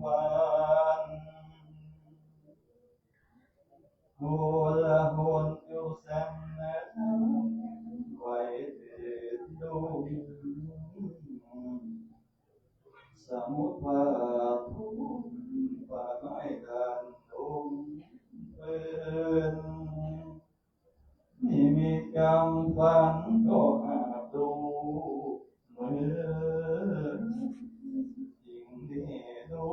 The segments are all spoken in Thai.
วันบุญบุญอยู่แสนไว้ดูสมุทรภูมิป่าไม้กันดุมเป็นนิมิตกรรมฝันก็อาจดูเหมือนจริงที่ดู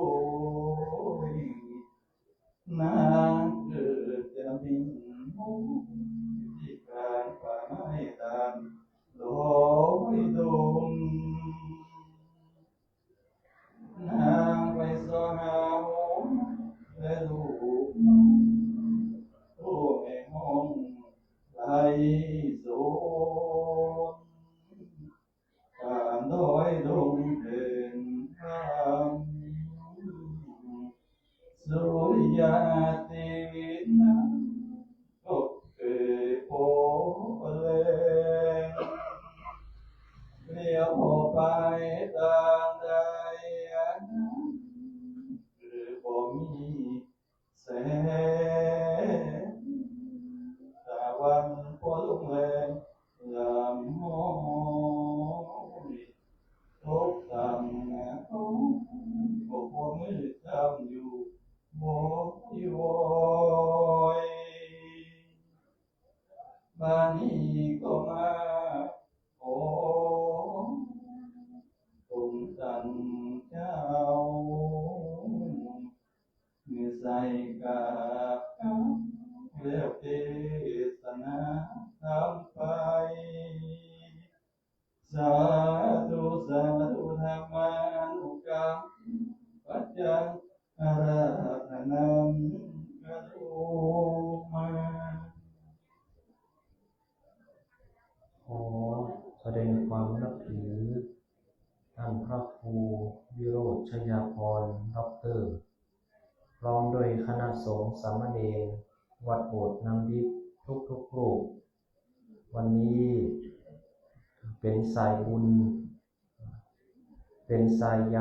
นางเกิดจะบินมุกที่กลางป่าไม้ดันลอยดุมนางไปสวหาหงและลูกผู้แห่งห้องไหลโสนการน้อยลงเป็นธรรมสุริยาติวินาก็เกิดโผแรงเลี้ยวไปตามใดคือบ่มีแสงตะวันพอลุ่งแรงลำห้องทุกตำนะเขาก็พอมืดจำอยู่บ่อยบ้านนี้ก็มาขอตรงตันเจ้าเมื่อใส่กาบแล้วเทศนาทำไปสาธุสาธุธรรมานุกรรมปัจจังอาราธนังกะโตมาขอแสดงความนับถือท่านพระครูวิโรจน์ชยาพรด็อกเตอร์พร้อมด้วยคณะสงฆ์สามเณรวัดโบสถ์น้ำดิบทุกรูปวันนี้เป็นสายบุญเป็นสายใย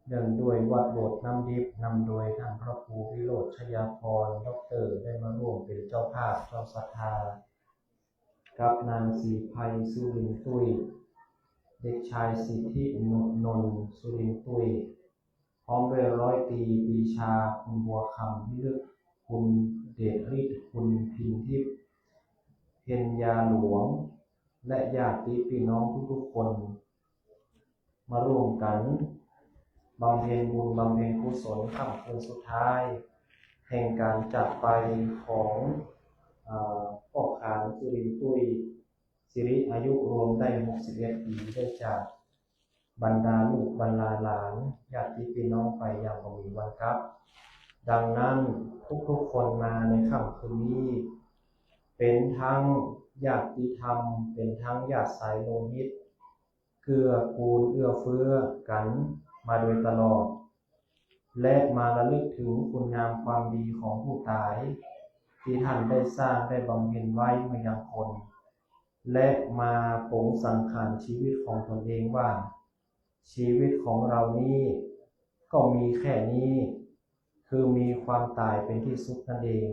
เนื่องด้วยวัดโบสถ์น้ำดิบนำโดยท่านพระครูวิโรจน์ชยาพรด็อกเตอร์ได้มาร่วมเป็นเจ้าภาพเจ้าศรัทธากับนางศรีไพสุรินทร์ตุ้ยเด็กชายสิทธินนท์สุรินทร์ตุ้ยพร้อมด้วยร้อยตรีปรีชาคุณบัวคำวิลึกคุณเดชฤทธิ์คุณพินทิพย์เพ็ญญาหลวงและญาติพี่น้องทุกๆคนมาร่วมกันบำเพ็ญบุญบำเพ็ญกุศลค่ำคืนสุดท้ายแห่งการจากไปของพ่อขานสุรินทร์ตุ้ยสิริอายุรวมได้61 ปีได้จากบรรดาลูกบรรดาหลานญาติพี่น้องไปอย่างบ่มีวันกลับดังนั้นทุกๆคนมาในค่ำคืนนี้เป็นทั้งญาติธรรมเป็นทั้งญาติสายโลหิตเกื้อกูลเอื้อเฟื้อกันมาโดยตลอดและมาระลึกถึงคุณงามความดีของผู้ตายที่ท่านได้สร้างได้บำเพ็ญไว้มายังคนและมาปรงสังขารชีวิตของตนเองว่าชีวิตของเรานี้ก็มีแค่นี้คือมีความตายเป็นที่สุดนั่นเอง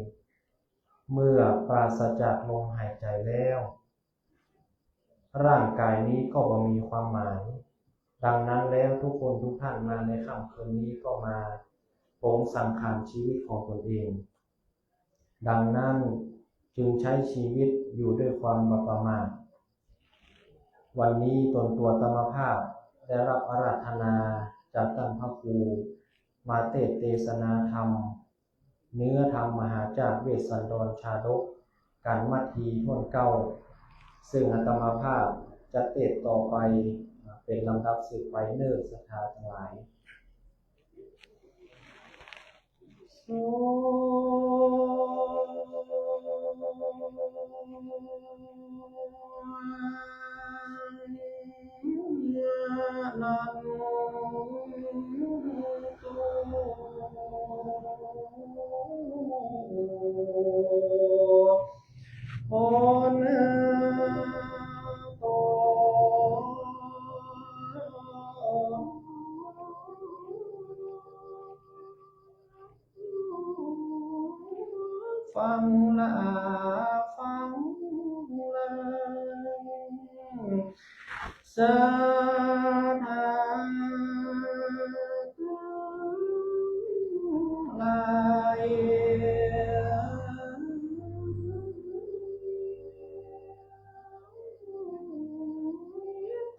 เมื่อปราศจากลมหายใจแล้วร่างกายนี้ก็บ่มีความหมายดังนั้นแล้วทุกคนทุกท่านมาในค่ำคืนนี้ก็มาปรงสังขารชีวิตของตนเองดังนั้นจึงใช้ชีวิตอยู่ด้วยความประมาทวันนี้ตนตัวธรรมภาพได้รับอาราธนาจากท่านพระครูมาเทศนาธรรมเนื้อธรรมมหาจากเวสสันดรชาดกการมัททีท่วนเก้าซึ่งอาตมาภาพจะเทศต่อไปเป็นลำดับสืบไปเนิ่นศรัทธาทั้งหลายนะโมโอนะโต ฟังละฟังละสาธาลาย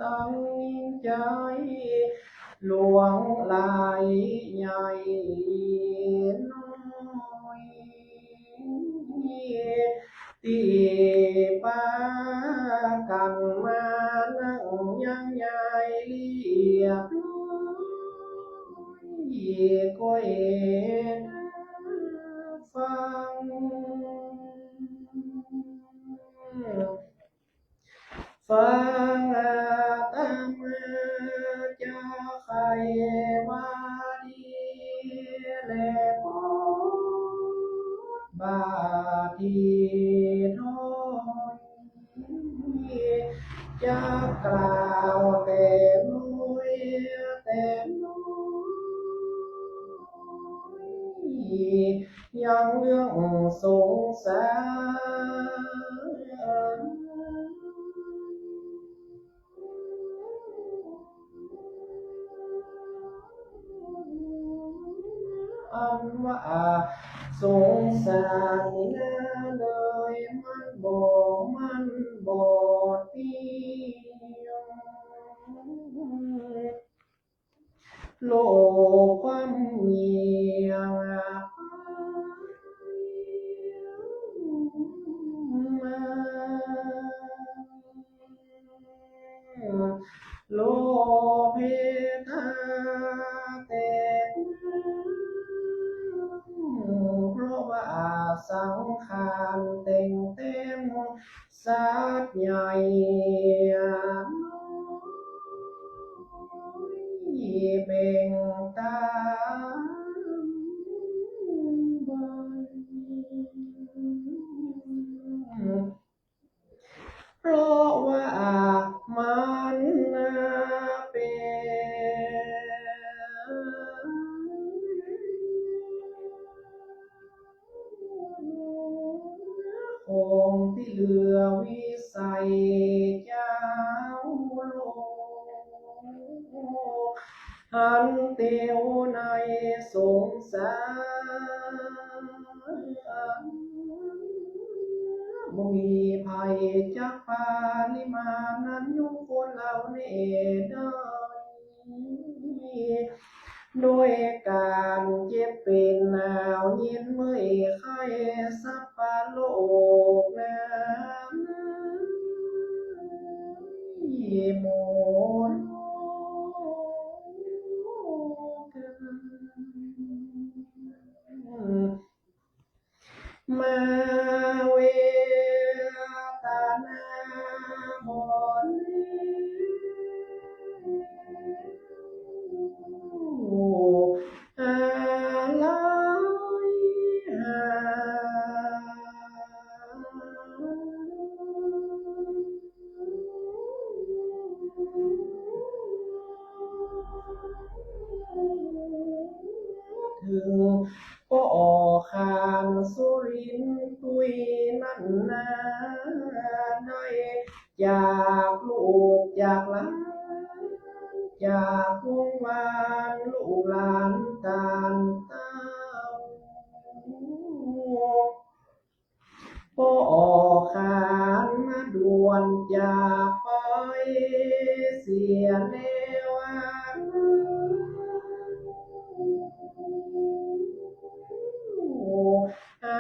ตั้งใจหลวงหลายใหญ่น้อยตีปากันมานั่งยังใหญ่เรียบร้อยก็เอ็นฟังฟังตามจะใครว่าดีและพบาทีท้อยจะกล่าวแต่น้อยแต่น้อยยังเรื่องสงสารอันว่าสงสารนี่นะเลยมันบอดเพียงโลกความเงียบโลภตาแต่เพราะว่าสังขารแต่งเต็มสัตว์ใหญ่เบ่งตามเพราะว่ามันคงที่เหลือวิสัยเจ้าโลกหันเตียวในสงสารบ่มีภัยจากปาลิมานั้นยุคคนเหล่านี้ได้โดยการเจ็บเป็นหนาวเย็นเมื่อยไข้สัพพะโลกนั้นหมดมาเวตานาหอนอะไรถึงก็ออกขานสุรินตุยนั่นนาได้จากลูกจากหลานจากวงวานลูกหลานตานเต้าก็ออกขานมาด่วนจากไปเสียแล้วอา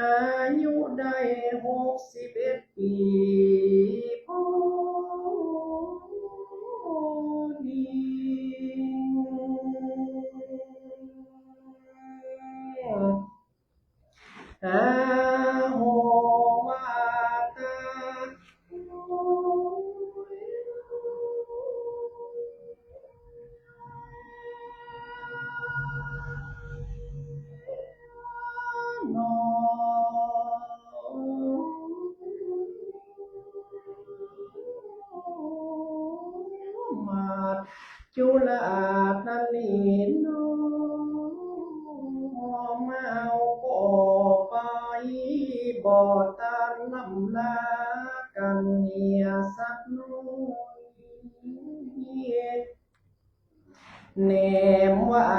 ยุได้61 ปีพอดีโหวาตาโนมาจุลาตันลีโนมาเอาก็ไป เนมว่า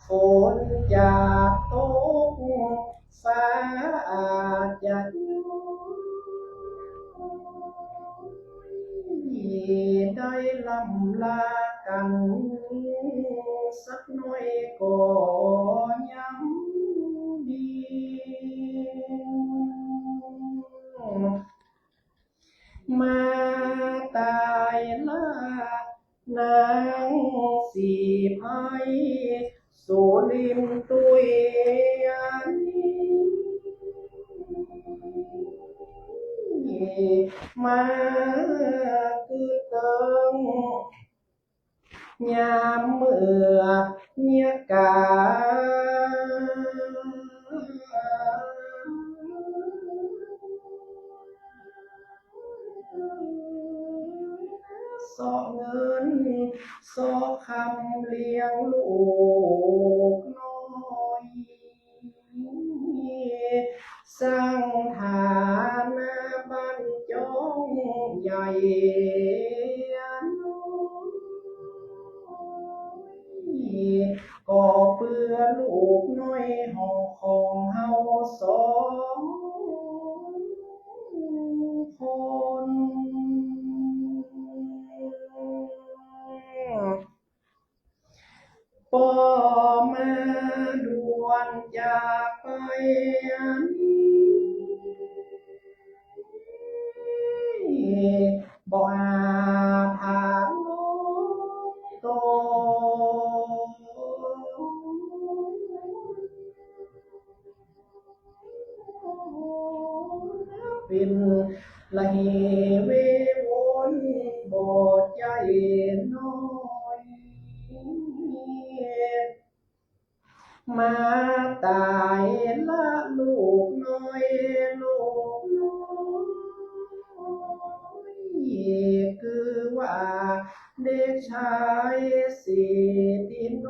ฝนจะตกฟ้าอาจจะได้ลำลากันสักหน่อยก็ยังดีมาตายลานางสีไพสุรินตุยมาคือเติงยามเมื่อเนียกาสอเงินสอคำเลี้ยงลูกน้อยสร้างฐานะบ้านจงใหญ่ก็เพื่อลูกน้อยห้องของเฮาสองคนป่อมาด่วนจากไปบ่อาถามโตเป็นละเหเววนบอดใจน้อยมาตายละลูกน้อยลูกน้อยคือว่าเด็กชายสิติโน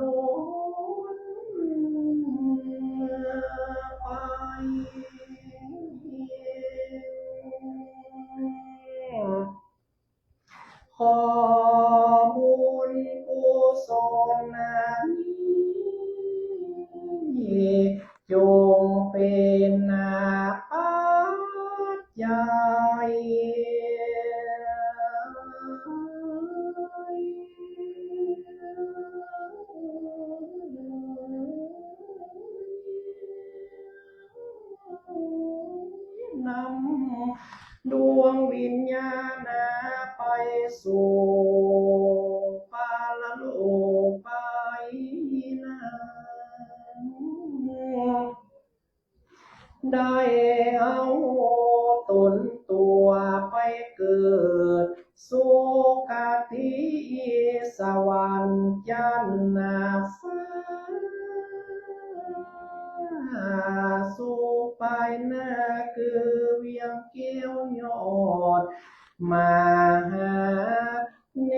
ไปขอบุญกุศลนั้นจงเป็นปัจจัยนำดวงวิญญาณไปสู่ปาลโลกไปนะได้เอาตนตัวไปเกิดสุคติสวรรค์จันนาฟ้าสุไปนาคือเวียงเกี้ยวยอดมาหาเน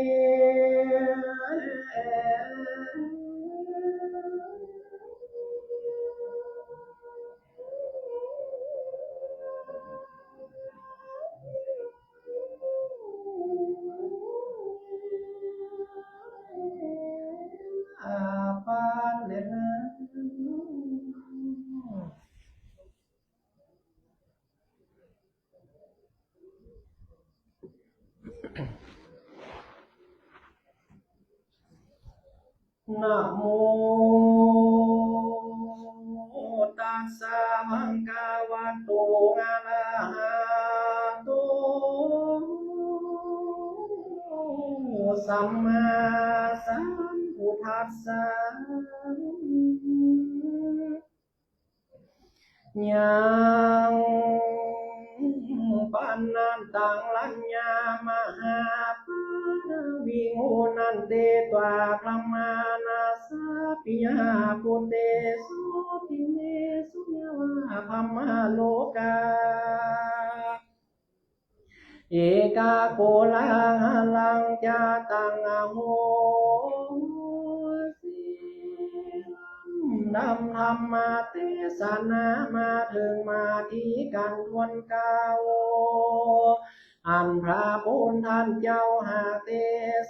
ปานเลนะนะโมตัสสะภะคะวะโตอะระหะโตสัมมาสัมพุทธัสสะยังปันนันตังลัญญามหาปาวิโหนันเตตวาพรหมานาสาปิยาปุเตสุติเนสุญวาพรหมาโลกาเอกาโกลังจาตังอโหนำธรรมมาเทศนามาถึงมาที่กันทวนเก่าอันพระพุทธท่านเจ้าหาเท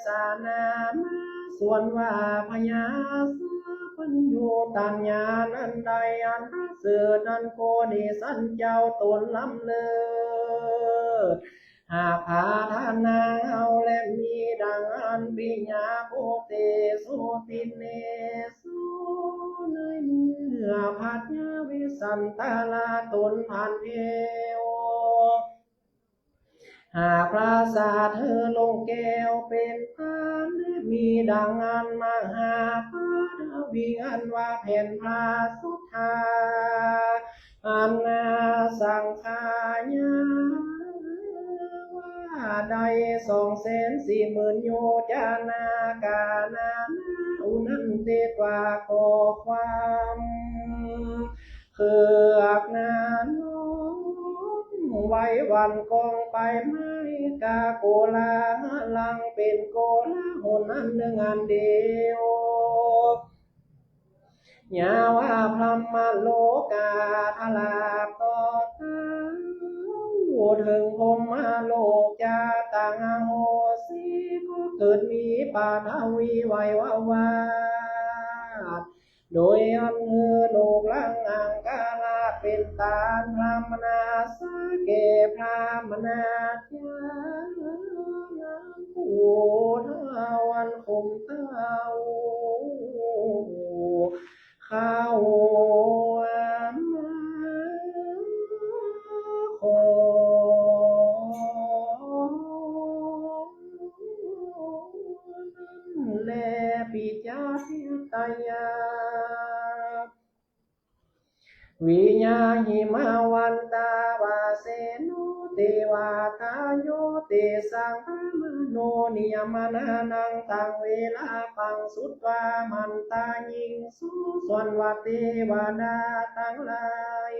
ศนามา ส่วนว่าพญาสาปัญโยตัญญานันใดอันประเสริฐนั้นโพธิสันเจ้าตนล้ำเลิศหากพาทานาเอาและมีดังอันปิญญาโพเตโสติเนโสในเมื่อพัทยาวิสันตาลาตนพันเทวหากพระสาเธอลงแก้วเป็นทานมีดังอันมหาพาดวิอันว่าแผ่นพระสุธาอันนาสังขายาว่าใด240,000โยจานากานาอุนันเตกว่าขอความคืออักนานไว้วันกองไปไม่กาโกลาลังเป็นโกลาหนอันหนึ่งอันเดียวญาว่าพรหมโลกาทลาบต่อเท้าถึงพรหมโลกจะต่างโหสีก็เกิดมีปาทวีไว้วาโดยอันเฮือโลกลังอังกาลาเป็นตาพรามนาสเกพรามนาจาผู้ทวันคมเต้าข้าวขอแลปิจาทิตยาวิญญาหิมาวันตาวาเสนุเทวาทาโยเตสังพมโนนิยมนานังตังเวลาปังสุตวามันตายิงสุส่วนวเทวดาทั้งหลาย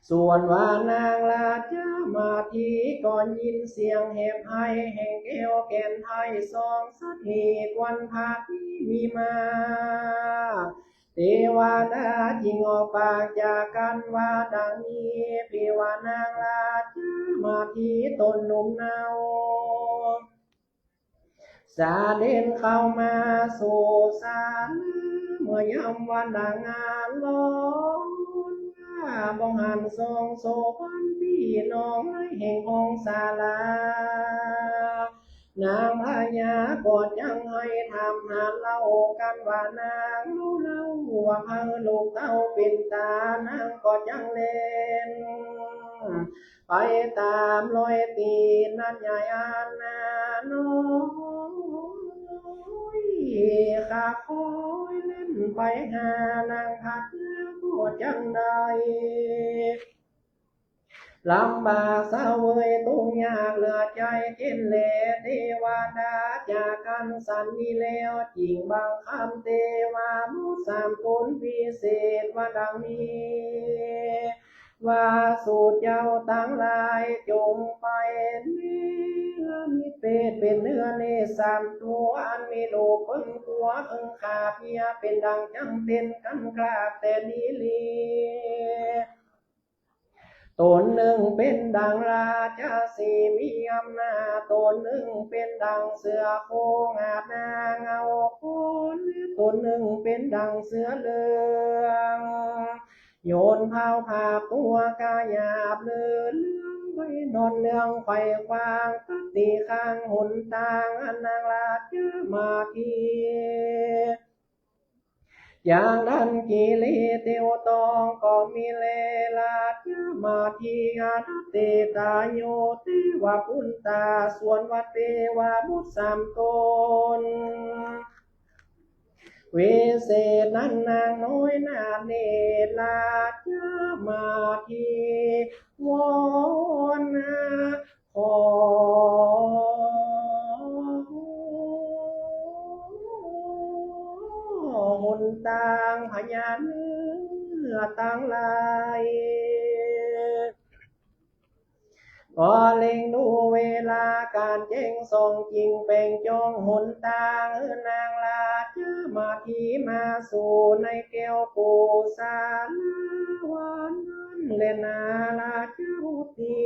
ส่วนว่านางลาจามาทีก่อนยินเสียงแหบไห้แห่งแก้วแก่นไทยสองสักเหตุวันพาที่มีมาเทวดาจิงออกปากจากกันว่าดังนี้พิวานางลาจามาทีตนหนุ่มเนาสาเด่นเข้ามาสู่สารเมื่อยามวันดังงานล้อบ้องหันทรงโสพันพี่น้องให้แห่งองศาลานางพญากอดยังให้ทำหาเล่ากันว่านางรู้เล่าว่าพาลูกเต้าเป็นตานางกอดยังเล่นไปตามรอยตีนั่นใหญ่อานาโน้ข้าคอยเล่นไปหานางพัดแล้วก็จังใดลำบากเศร้าเวยตุ้งยากเหลือใจเจ็นเล่เทวดาจากกันสันนีแล้วจริงบางคำเทวามุสามตนพิเศษว่าดังนี้ว่าสูตรเจ้าตั้งหลายจงไปมีเป็ดเป็นเนื้อเนสามตัวอันมีโลกเพิ่งตัวเพิ่งขาเพียเป็นดังจังเต้นกันกราบแต่นี้ลีตนหนึ่งเป็นดังราชสีมีอำนาจตนหนึ่งเป็นดังเสือโคงอาบนาเงาคนตนหนึ่งเป็นดังเสือเหลืองโยนเผาผาตัวกายาบเลือนไว้นอนเนืองไฟควางตัดตีข้างหนทางอันนางราชมาทีอย่างนั้นกิเลสเทวตองก็มีเลลาจมาทีอาทเตตาโยเทวปุณตาส่วนวัเทวบุตรสามตนเวเศษนั้นนางน้อยนาเนลาจมาทีวอนขอหนตางพญาเนื้อต่างลายก็เล็งดูเวลาการเจ้งส่งจริงเป่งจงหนตางนางลาจมาทีมาสู่ในแก้วปูสาลวันนั้นเลนาลาจรุตี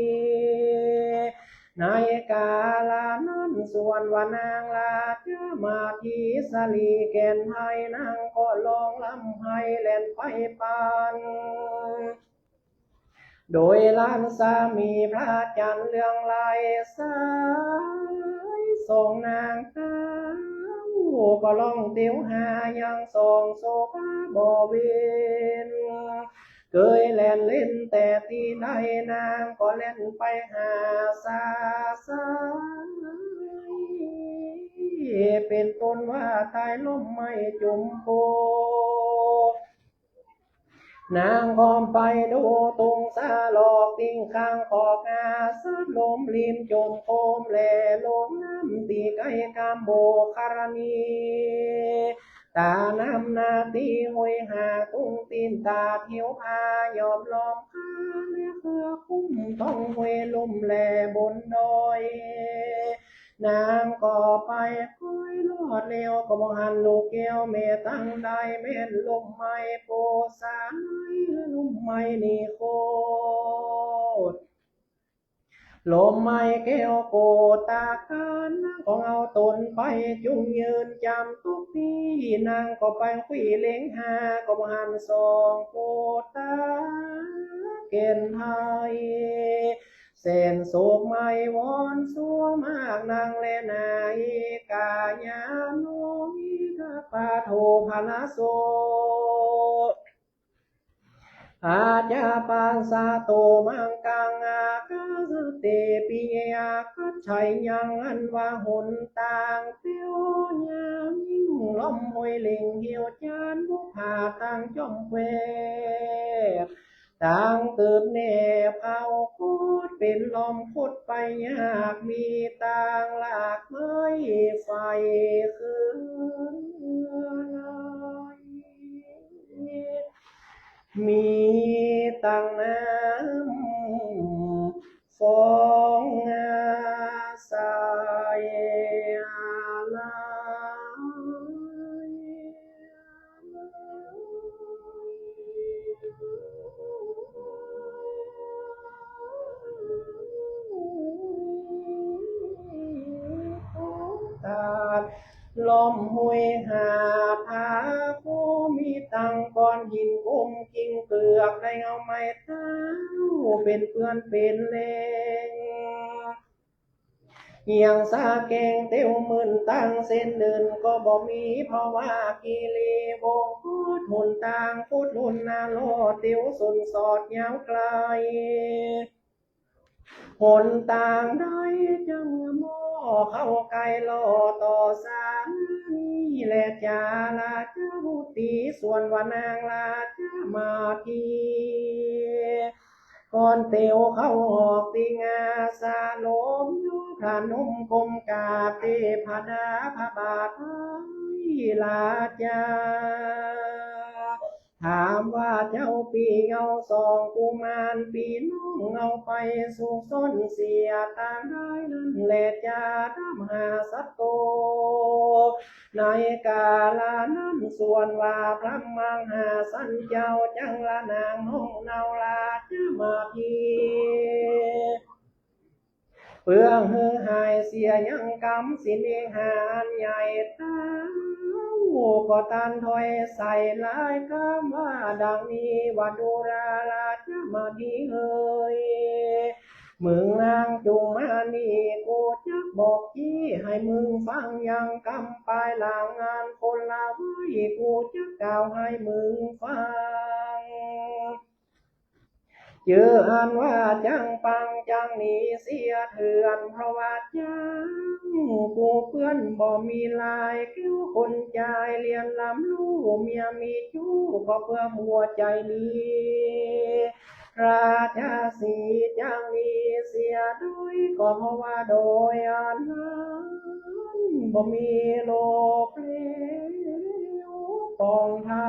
ในกาลนั้นส่วนว่านางลาจะมาทีสลีแก่นไทยนางก็ลองลำให้เล่นไปปานโดยล้านสามีพระจันทร์เรืองลายสายส่งนางตาก็ลองเตียวหายังส่งโซฟาบ่เวนเคยเล่นเล่นแต่ที่ใดนางก็เล่นไปหาสาสายเป็นต้นว่าตายล้มไม่จุมโพนางกอมไปดูตุงสาหลอกติ้งข้างขอกอาสัดลมริมจมโคมแหล่ลมน้ำตีไก่กามโบคารณีตาน้ำนาตีหวยหาตุ้งตีนตาเที่ยวพายอมล้อมข้าเลือเคือคุ้มต้องหวยลุ่มแหล่บนดอยนางก็ไปค่อยลอดเลี้ยวก็มหันลูกแก้วเมตั้งได้เม่นลมไม่โปสายลมไม่นี่โคตรลมไม่แก้วโกตาการนางก็เอาตนไปจุงยืนจำทุกที่นางก็ไปคุยเล้งหาก็มหันสองโกตาเกณฑ์ไทยเส้นโศกไม่วอนสวงมากนางและนายกายาโนมิกาปาโทภาลาโสอาจาปังสาโตมังกังอากาสเตปิยาคัจฉัยยังอันว่าหนต่างเตียวยามยิ่งลมหวยเล่งเหี่ยวจานบุผาทางจอมเวต่างตืบเนบเอาโคตรเป็นลมพุดไปยากมีต่างหลากไม้ไฟคืนมีต่างน้ำฟองสายลายตาลมหุยหาผาผู้มีตังก้อนหินกุ้มกิ่งเปลือกได้เอาไม้เท้าเป็นเพื่อนเป็นเลงเหียงสาเก่งเตียวมื่นตั้งเส้นเดินก็บ่มีเพราะว่ากิเลวงโคตรหนต่างพูดลุนนาโลเตียวสุนสอดยาวไกลหนต่างได้จังหม้อเข้าไกลล่อต่อสารนี่แหละจาลาเจ้าตีส่วนว่านางลาจะมาทีก่อนเตียวเข้าหอกตีงาสาลมยุพระนุ่มกมกาเตพดาพระบาทลาจาถามว่าเจ้าปีเอาสองกุมารปีน้องเอาไปสู่ส้นเสียทางได้นั่นแหละจะทำหาสัตโตในกาลานั้นส่วนว่าพระมังหาสันเจ้าจังละนางน้องเนาลาจะมาทีเปลืองเฮือหายเสียยังกำสินเองหานใหญ่ตาก็ตันถอยใส่ลายคำว่าดังนี้ว่าดูราลาจะมาดีเอ่ยมึงนางจุงมานี่กูจะบอกที่ให้มึงฟังยังกำไปหลังงานคนละไว้กูจะกล่าวให้มึงฟังเจออันว่าจังปังจังนี้เสียเถื่อนเพราะว่าจังกูเพื่อนบ่มีลายคิ้วคนใจเลียนลำลูกเมียมีจู้ก็เพื่อหัวใจนี้ราชาสีจังนี้เสียด้วยก็เพราะว่าโดยอันนั้นบ่มีโลกเลวปองทำ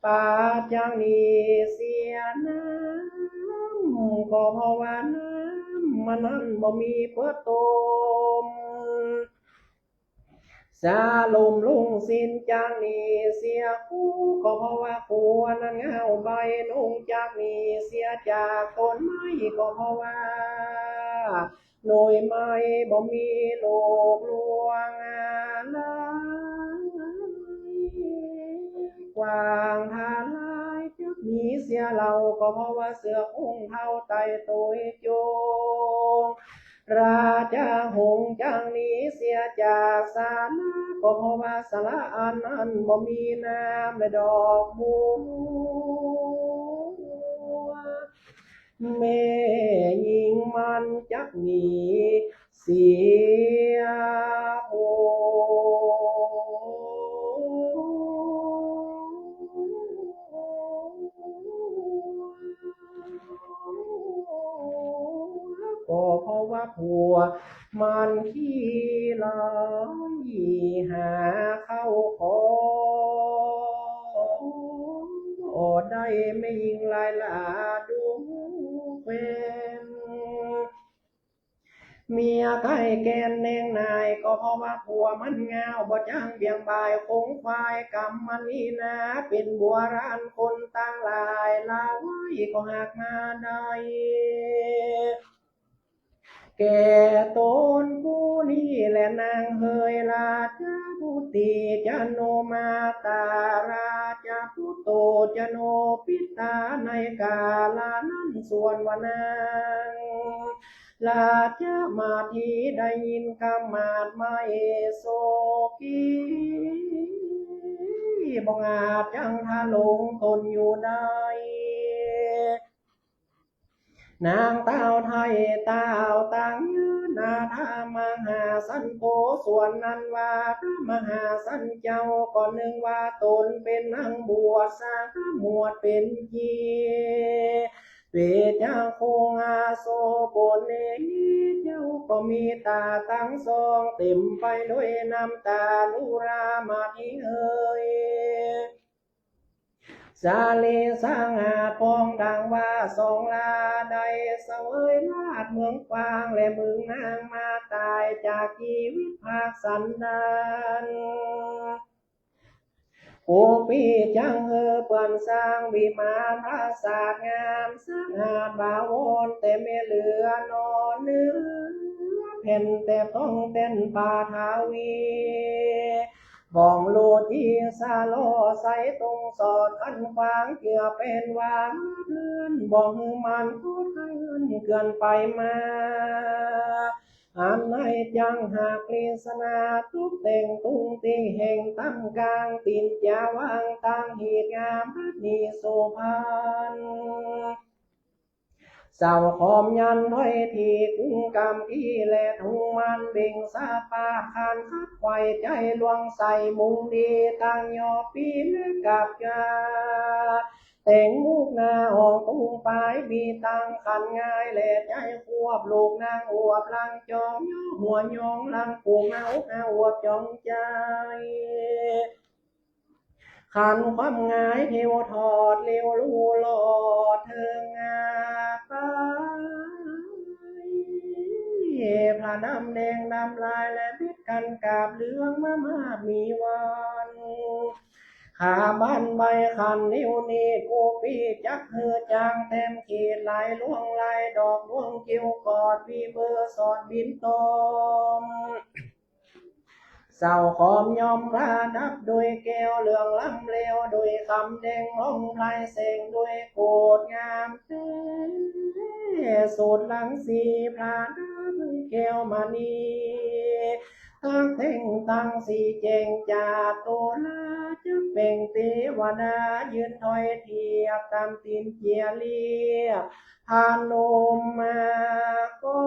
ป่าจังนี้เสียน้ำก็เพราะว่าน้ำมันนั้นบ่มีเพื่อตมสาลมลุงสินจางนี้เสียคู่ก็เพราะว่าคู่นั้นเงาใบลุงจากนี้เสียจากต้นไม้ก็เพราะว่า โดยไม่บ่มีโลกลวงอะไรกว้างทาลายจึกมีเสียเราก็เพราะว่าเสือคงเท่าไตตัวโจงราชาหงจังนี้เสียจากสาระก็เพราะว่าสาระอันนั้นบ่มีน้ำและดอกบัวแม่หญิงมันจักหนีเสียโอก็เพราะว่าผัวมันขี้ลายหาเข้าคอได้ไม่ยิงลายลาดูเป็นเมียไก่แกนแนงนายก็เพราะว่าผัวมันเงาบ่จ้างเบียงบายคงควายกรรมมันนี่นะเป็นบัวร้านคนต่างลายลาไว้ก็หักมาได้แก่ตนผู้นี้แหละนางเฮยราชาพุติจโนมาตาราชาพุโตจโนปิตาในกาลานั้นส่วนวานางราชมาทีได้ยินคำมาดไม่โศกีบ่อาจจังทะลงตนอยู่ได้นางเต้าไทยเต้าต่างยืนนาธามหาสันโกส่วนนั้นว่าพระมหาสันเจ้าก่อนหนึ่งว่าตนเป็นนางบวชสร้างหมวดเป็นจีเวทาโคงาโซโปนเนเจ้าก็มีตาตั้งสองเต็มไปด้วยน้ำตาลุรามาที่เอ่ยสาลีสร้างอาปองดังว่าสองลาใดเสวยลาดเมืองฟางและเมืองนางมาตายจากชีวิตภาคสันดานโอปีจังเฮอเปื่อนสร้างวิมานพระศาสตร์งามสร้างอาดบาวรแต่ไม่เหลือนอนเนื้อแผ่นแต่ต้องเต้นป่าทาวีบ้องโลที่ซาโลใสตรงสอดขันขวางเกี่ยวเป็นวางเพื่อนบ้องมันพูดให้เกินไปมาอันในจังหากฤษณาทุกเต่งตุงติงแห่งตั้มกลางตินยาวางตั้งหีดงามพระนีโสภานเสาขอมยันถ้อยทีกุ้งกำกี้และทุ่งมันเบ่งซาปาคานคัดไข่ใจลวงใส่มุงดีตั้งยอปีและกับยาแต่งมุกนาห้องตุ้งปลายบีตั้งขันง่ายและใจควบลูกนางอวบลังจองย่อหัวยองลังปูเงาอวบจองใจขันความง่ายเทวทอดเลี้ยวลู่หลอดเทิงงาไปพระน้ำแดงน้ำลายและพิษกันกาบเหลืองมามีวันขาบ้านใบขันนิ้วนี้กูปีจักเหือจางเต็มขีดลายล่วงลายดอกล่วงกิ้วกอดวีเบอร์สอดบินตอมเศร้าขอมยอมราดับโดยแก้วเหลืองล้ำเลวโดยคำแดงห้องลายเสงโดยโกดงามเต้สูตรหลังสีพระดับแก้วมานีตั้งเท่งตั้งสีเจงจาโตลาจะเป็นเทวดายืนถอยเทียบตามตีนเจียเลียพานมมาก็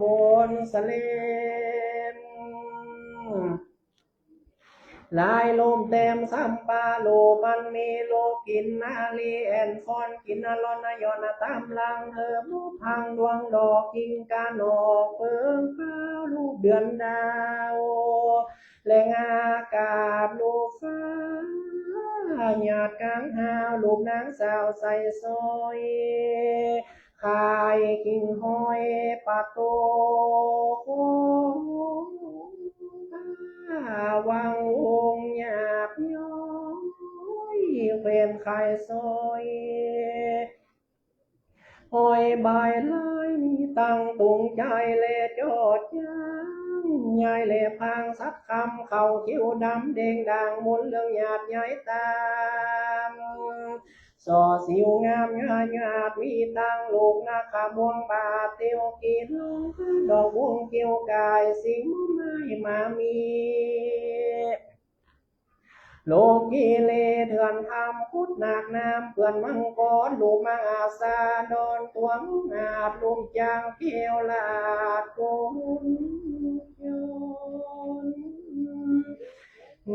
บนสเลมลายลมเต็มสัมปาโลมันมีโลกินนาลีแอนฟอนกินอลอนยอนตามลังเธอบุพังดวงดอกกิ่งกาโนกเพิ่งฟ้าลูกเดือนดาวแรงอากาศลูกฟ้าหยาดกลางหาวลูกนางสาวใส่ซอยขายกิ่งหอยปากโตวังองหยาบย้อยเวียนไข่ซอย หอยใบลายมีตังตุงใจเลจอดยังยายเลพังสักคำเขาคิ้วดำเด้งด่างมุนเรื่องหยาดย้ายตามสอสิวงามงาหยาดมีตังลูกนาคาบวงบาทเตียวกีดลงดอกวงเกี่ยวกายสิงไม้มามีโลกีเลเถื่อนทำพุทธนาคน้ำเพื่อนมังกรลูกมังอาสาดอนตัวงอาดลุงจางเกี่ยวลาดโกนยน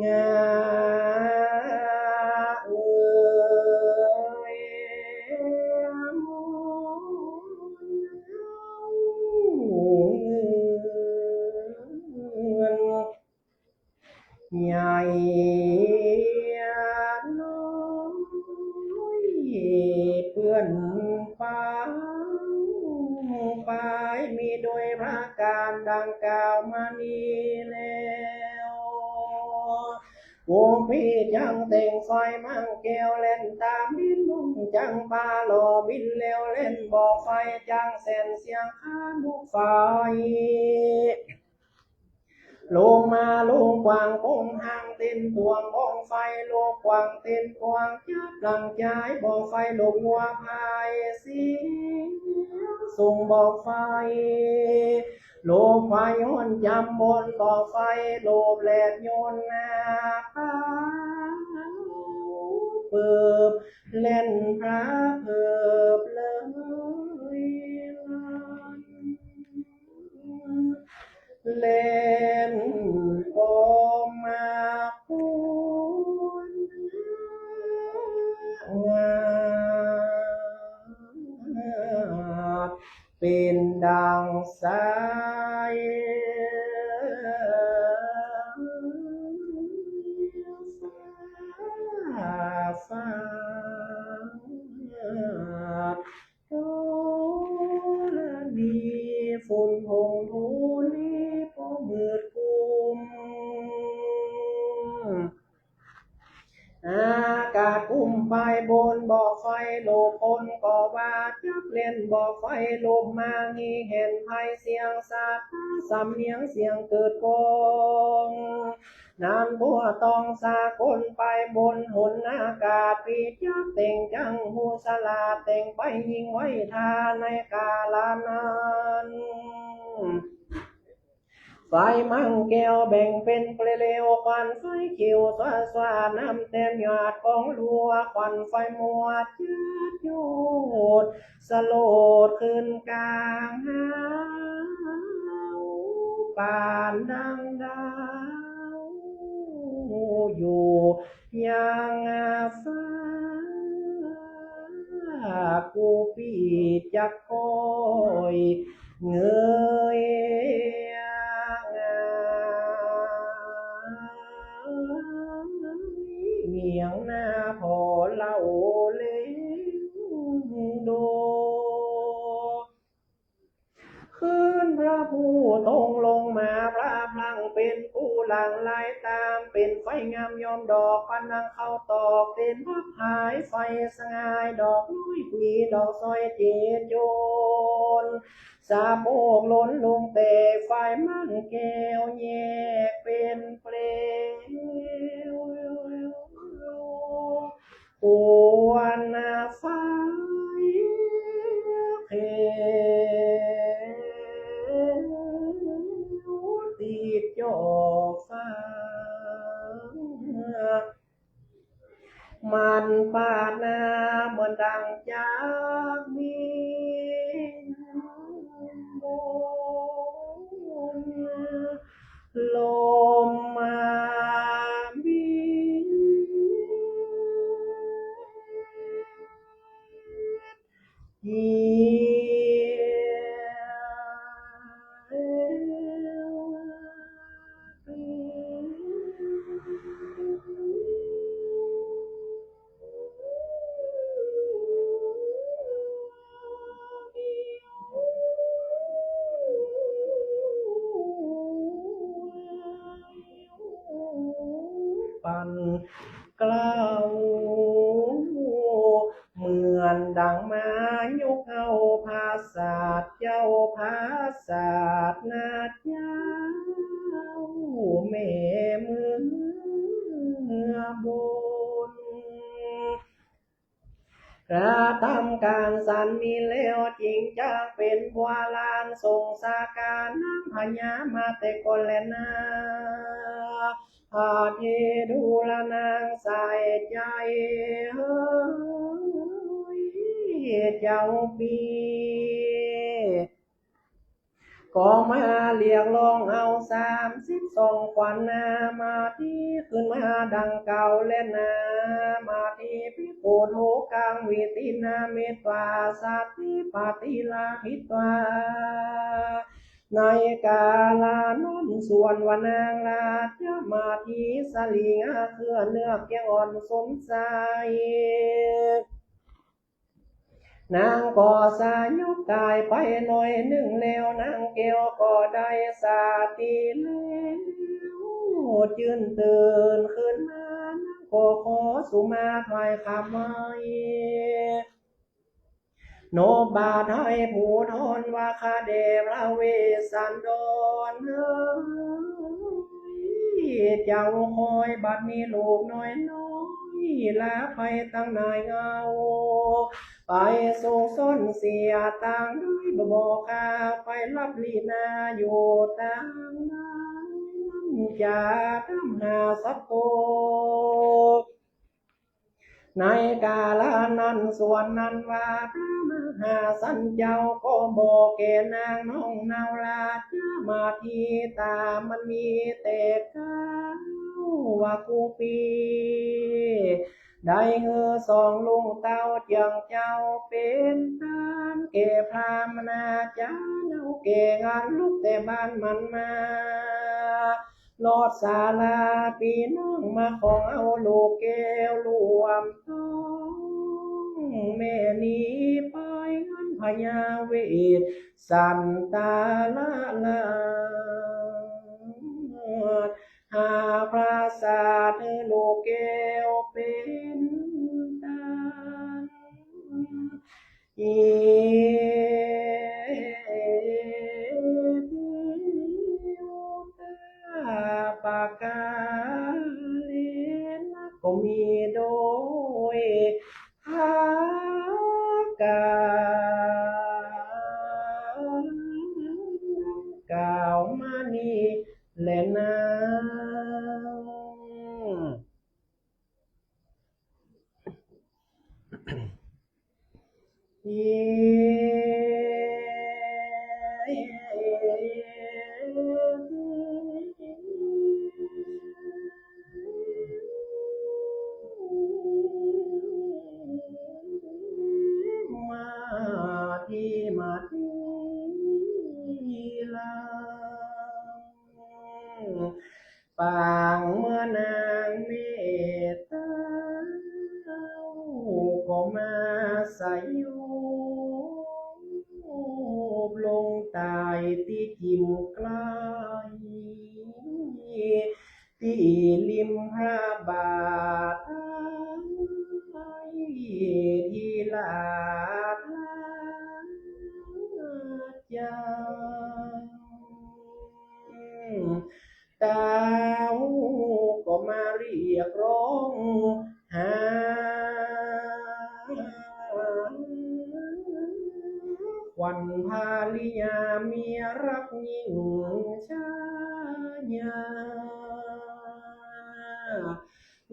งาเใหญ่น้อยเพื่อนฟ้าไปมีโดยพระการดังกล่าวมานี้แล้ววงพี่จังเต่งไฟมั่งแก้วเล่นตามดินมุ่งจังปลาหล่อบินเร็วเล่นบอกไฟจังเส้นเสียงข้าลูกไฟลงมาลงกวางคงห่างเต้นตวงบ้องไฟลงกวางเต้นกวางจับหลังใจบ้องไฟลงหัวพายสีส่งบ้องไฟโลบไฟย้อนจำบนบ้องไฟโลบแหลกโยนนาคาเปิบเล่นพระเปิบเลยเล่นโอมาพูนเป็นดังสายฟ้าโอ้ละดีฝุ่นหงทุลีพอมืดกุมอากาศกุ้มไปบนบ่อไฟโลบคนก็ว่าจักเล่นบ่อไฟลมมางีเห็นภัยเสียงสัตว์สำเนียงเสียงเกิดกองนานบัวตองสากลไปบนหนอากาศปีจักเต่งจังหูสลาเต่งไปยิงไว้ทาในกาลานั้นไฟมั่งแก้วแบ่งเป็นเปลวควันไฟเขียวสว่าน้ำเต็มหยาดของลัวควันไฟมัวจืดโยดสโลดขึ้นกลางหาวปานดังดาวอยู่ยังฟ้ากูปีจักคอยเงยเมียงหน้าพอเล่าเล่งโดขึ้นพระผู้ตรงลงมาพระพลังเป็นผู้หลังไหลตามเป็นไฟงามยอมดอกปันนังเข้าตอกเต้นพับหายไฟสงายดอกน้อยปีดอกซอยเจดโยนสาโบกล้นลงแต่ไฟมั่งแก้วแยกเป็นเปลวปวนไฟเขติดจอกฟ้ามันปาดหน้าเหมือนดังจากมีบนลมมาบินเปั่นกล้าวเหมือนดังมายกเอา ดเจ้าภาษาสนาเจ้าแม่เมืองบนกระทำการสันมีเลวจริงจังเป็นบัวลานทรงสาการนั่งพญามาแต่ก่อนแลนาหาเทดูละนางใส่ใจเฮ้ยเจ้าปีก็มาเรียกร้องเอา32 ขวัญนามาที่ขึ้นมาดังเก่าเล่นนามาที่พิโกโหกังวิตินาเมตวาสัตติปฏิลาภิตวาในกาลานั้นส่วนวานางลาจะมาที่สลิงเครือเนื้อแกงอ่อนสมใจนางก็สายกกายไปหน่อยหนึ่งแล้วนางเกวก็ได้สาติแล้วจืนตื่นขึ้นมานางก็ขอสุมาถอยขับไว้โนบาทให้ผู้ทนว่าคาเดพระเวสสันดรเจ้าคอยบัดมีลูกน้อยลาไปตั้งนายเงาไปสู่ส้นเสียต่างด้วยบอกข้าไปรับลีนาอยู่ต่างนั้นจะทำหาสักโตในกาลนั้นส่วนนั้นว่าพระมหาสันเจ้าก็บอกแก่นางน้องนาวลาจะมาที่ตามันมีแต่ก้าวว่ากูปีได้เงือสองลุงเต้าเจียงเจ้าเป็นทานเก็บพรามนาจ้าเนาเก่งานลูกแต่บ้านมันมาลอดศาลาปีน้องมาของเอาลูกแก้วรวมต้องแม่นี้ไปงันพญาเวทสันตาละลาหาพระศาสตร์ลูกแก้วเป็นตาปากกาเลนก็มีโดยหากากล่าวมานี่แหละนะมาที่ลาปางเมื่อนางเมตตาก็มาใส่โยบลงตายที่จิมใกล้ที่ริมพระบาทที่ลาดเจ้าเต้าก็มาเรียกร้องหาขวัญภาลิยาเมียรักยิ่งชายา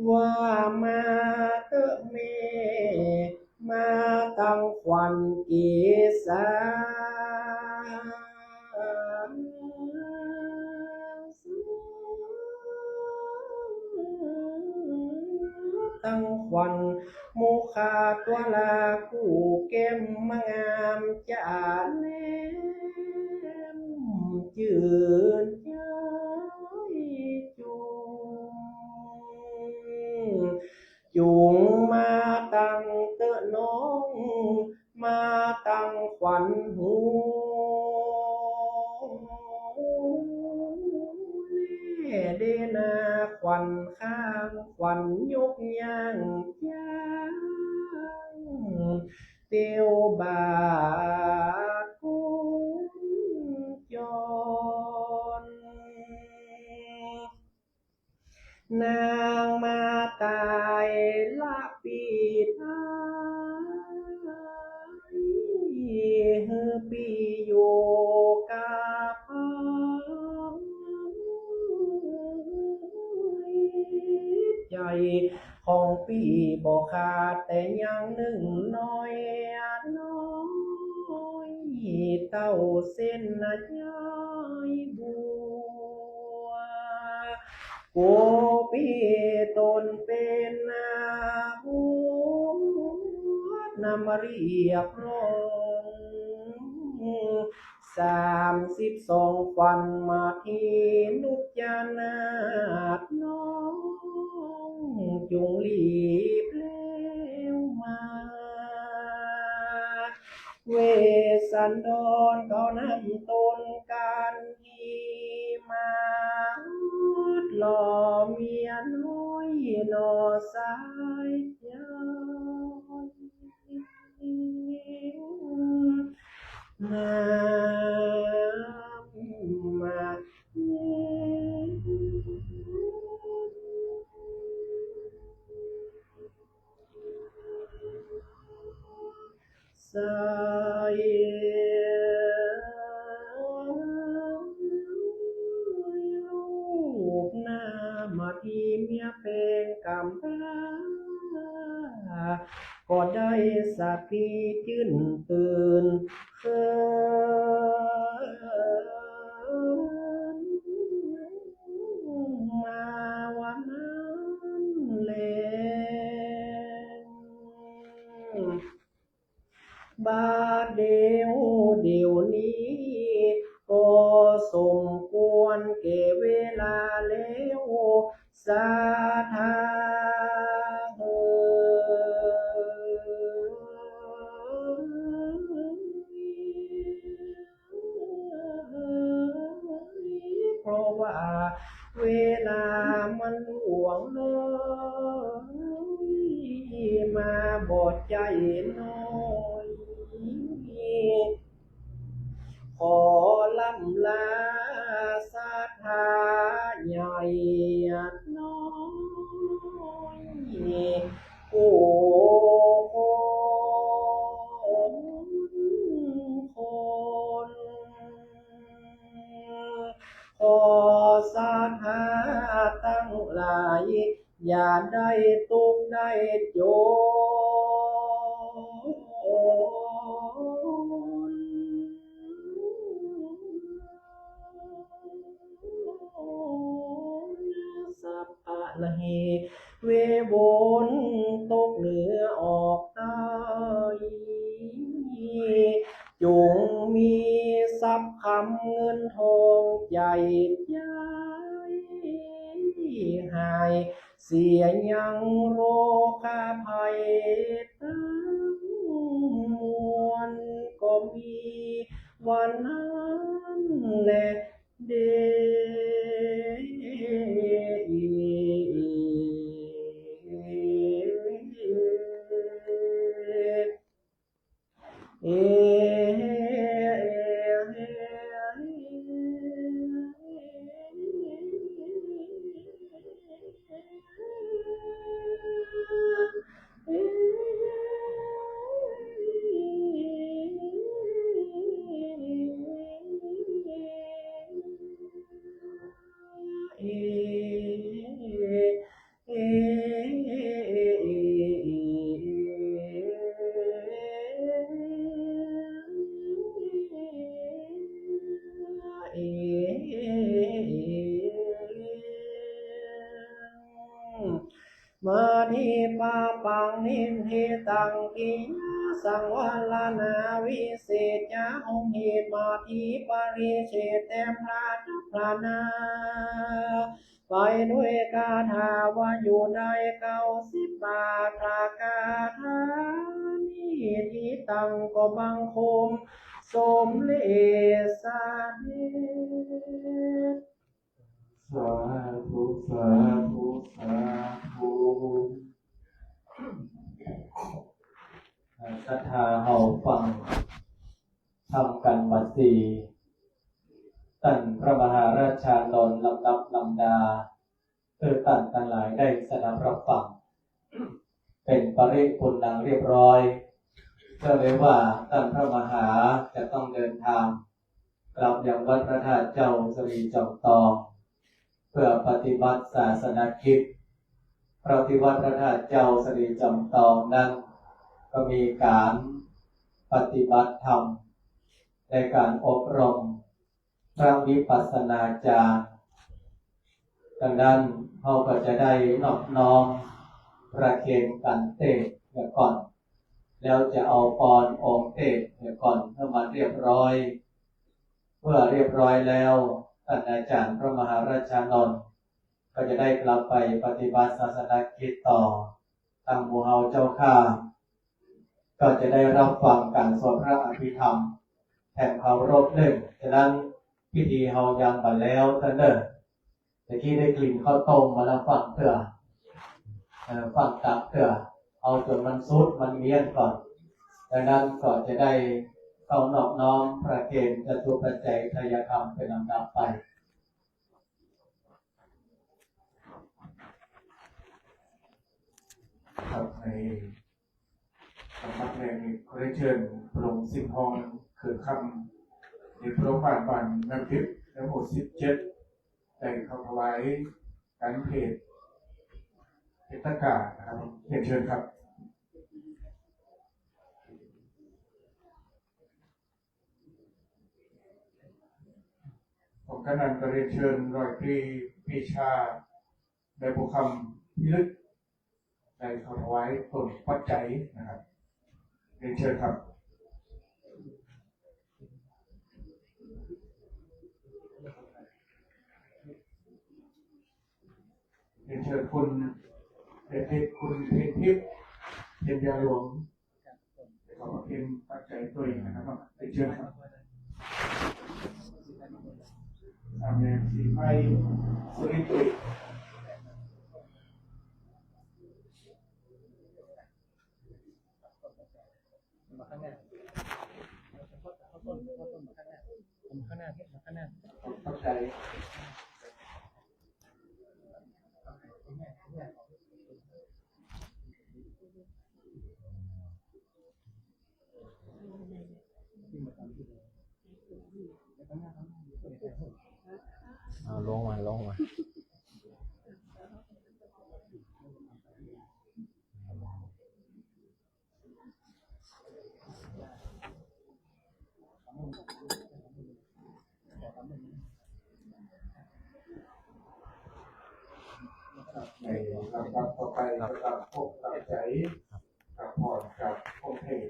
ว่ามาเตอะเมมาตั้งขวัญกีสาตั้งขวัญโมคาตัวลาคู่เก็มมางามจานเล่มจืนใจจุงมาตั้งเตอะน้องมาตั้งขวัญหูเดนาขวัญข้างขวัญยกย่างย่างเตียวบาท นางมาตายละปีไทยปีโยกาพังใจของปีบอกขาดแต่ยังหนึ่งน้อยน้อยเต้าเส้นนะย้ายบัวโกปีตนเป็นนาหัวนำเรียกร้อง32 วันมาที่นุจจานาถน้องจุงรีบแล้วมาเวสสันดรก็นำตนกันทีมาหล่อเมียน้อยนอสายยน้ำมาสายลูกหน้ามาที่เมียเป็นกำพร้าก็ได้สักทีจื่นตื่นเคินมาวันนั้นแลบาดเดี๋ยวนี้ก็สมควรแก่เวลาแล้วสาธาเพราะว่าเวลามันห่วงเลยมาบอดใจน้อยขอลำลาศรัทธาใหญ่น้อยโอ้คนขอศรัทธาตั้งหลายอย่าได้ตุกข์ได้โจรสัพพะละเหเวโวนตกเหนือออกใต้จงมีทรัพย์คำเงินทองใจย้ายหายเสียยังโรคาภัยทั้งมวลก็มีวันนั้นแหละเดมาทิปาปังนินทิตังกิยาสังวลานาวิเศษยาองเหตุมาทิปริเชตเต็มพระจักรนาไปด้วยกาถาว่าอยู่ใน90 บาทพระกาถานิทิตังก็บังคมสมเลสาเดสาธุสาธุสาธุศรัทธาเฮาฟังทำกันบัดสีตั้งพระมหาราชานนท์ลำดับลำดา ท่านทั้งหลายได้สดับรับฟังเป็นปริปุณังเรียบร้อยก็เลยว่าท่านพระมหาจะต้องเดินทางกลับยังวัดพระธาตุเจ้าสรีจอมทองเพื่อปฏิบัติศาสนกิจเพราะที่วัดพระธาตุเจ้าสรีจอมทองนั้นก็มีการปฏิบัติธรรมในการอบรมพระวิปัสสนาจารย์ดังนั้นเขาก็จะได้นอบน้อมประเคนกันเตะก่อนแล้วจะเอาปอนองค์เตะก่อนเพื่อมาเรียบร้อยเมื่อเรียบร้อยแล้วท่านอาจารย์พระมหาราชานนท์ก็จะได้กลับไปปฏิบัติศาสนกิจต่อทางหมู่เฮาเจ้าข้าก็จะได้รับฟังการสวดพระอภิธรรมแห่งเคารพหนึ่งฉะนั้นพิธีเฮายังบัดแล้วท่านเด้อตะกี้ได้กลิ่นข้าวต้มมาแล้วฟังเถอะฟังตับเถอะเอาจนมันซุดมันเมียนก่อนดังนั้นก็จะได้เข้านอบน้อมประเคนจตุปัจจัยทายธรรมเป็นลำดับไปครับในสำนักแรกนี้ขอเชิญพระองค์สิงห์ทองเกิดคำในพระองค์บานน้ำทิพย์ทั้งหมด17แต่งเข้าถวายการเพศตะกานะครับเชิญครับผมก็นั้นก็เรียนเชิญร้อยตรีปีชาได้บุคคำพิลึกได้เข้าถวายต้นปัจจัยนะครับเรียนเชิญครับเรียนเชิญคุณคุณเพนทิพย์เพ็ญยาหลวงขอเป็นปัจจัยตัวเองนะครับเรียนเชิญครับสามแยกสีไฟสุรินทร์ตุยข้างหน้าปัจจัยลงมาในลำดับต่อไปกับพวกปัจจัยกับพรกับองค์เทพ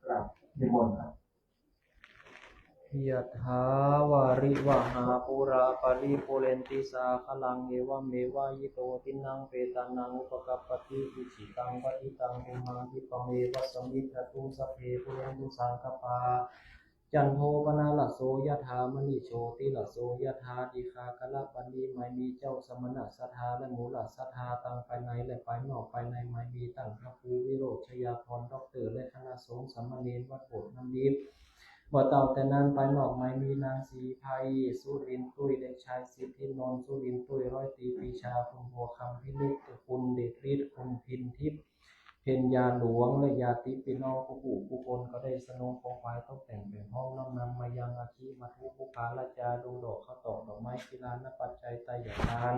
กับนิมนต์ครับยะถาวาริวหาปุราปาริปุเรนติสาคลังเอวเมวะยิโตตินังเปตานังอุปกัปปติอิจิตังปฏิตังตุมังคิปะเมวะสมิจฉตุสัพเพปุเรนตุสังคปาจันโทปนาลโสยะถามณิโชติลโสยะถาดิคากะละปันนีไม่มีเจ้าสมณะศรัทธาและมูลศรัทธาตั้งภายในและภายนอกภายในไม่มีตั้งพระครูวิโรจน์ชยาภรณ์ด็อกเตอร์และคณะสงฆ์สามเณรวัดโบสถ์น้ำดิบบ่เต่าแต่นั้นภายนอกไม่มีนางสีไพสุรินทร์ตุ้ยเด็กชายสิทธินนท์สุรินทร์ตุ้ยร้อยตรีปรีชาคุณบัวคำพิลึกคุณเดชฤทธิ์คุณพินทิพย์เพ็ญญาหลวงและญาติพี่น้องผู้คนก็ได้สนองของฝ่ายตกแต่งเป็นห้องน้ำนำมายังอาชีมาทุกุภาลจาดงดอกข้าวตอกดอกไม้กีฬานปัจจัยไตรยทาน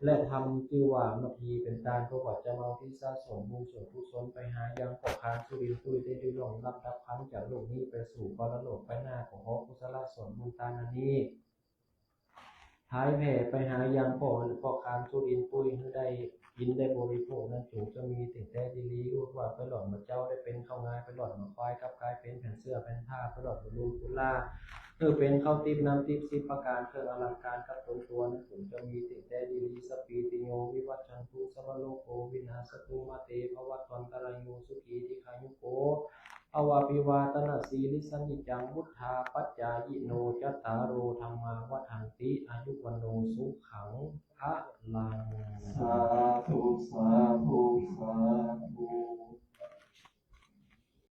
และทำชื่อว่านาทีเป็นการประวัติจะมาที่สะสมบุญส่วนกุศลไปหายังปกครองสุรินทร์ตุ้ยได้ด้วยลงรับดับพันจากโลกนี้ไปสู่ปรโลกไปหน้าของพระกุศลส่วนบุญตานานี้ท้ายแผ่ไปหายังปกครองสุรินทร์ตุ้ยให้ได้กินได้บริโภคนั้นจงจะมีติ่งแต่ดีลีรู้ว่าไปหลอดมาเจ้าได้เป็นข้าวงายไปหลอดมาควายกับกายเป็นแผ่นเสื้อแผ่นผ้าไปหลอดมาลูกกุล่าเป็นข้าวทิพย์น้ำทิพย์10ประการเครื่องอลังการกับตัวนั้นจงจะมีติ่งแต่ดีลีสปีติโยวิวัชชันตุสัพพโลกโกวินาศตุมาเตภวัตวันตรายโยสุขีทิคายุโกอวาปิวาตนาสีลิสันนิจังวุฒาปัจจายิโนจัตตารโรธรรมาวัฏันติอายุวันโนสุขังพระ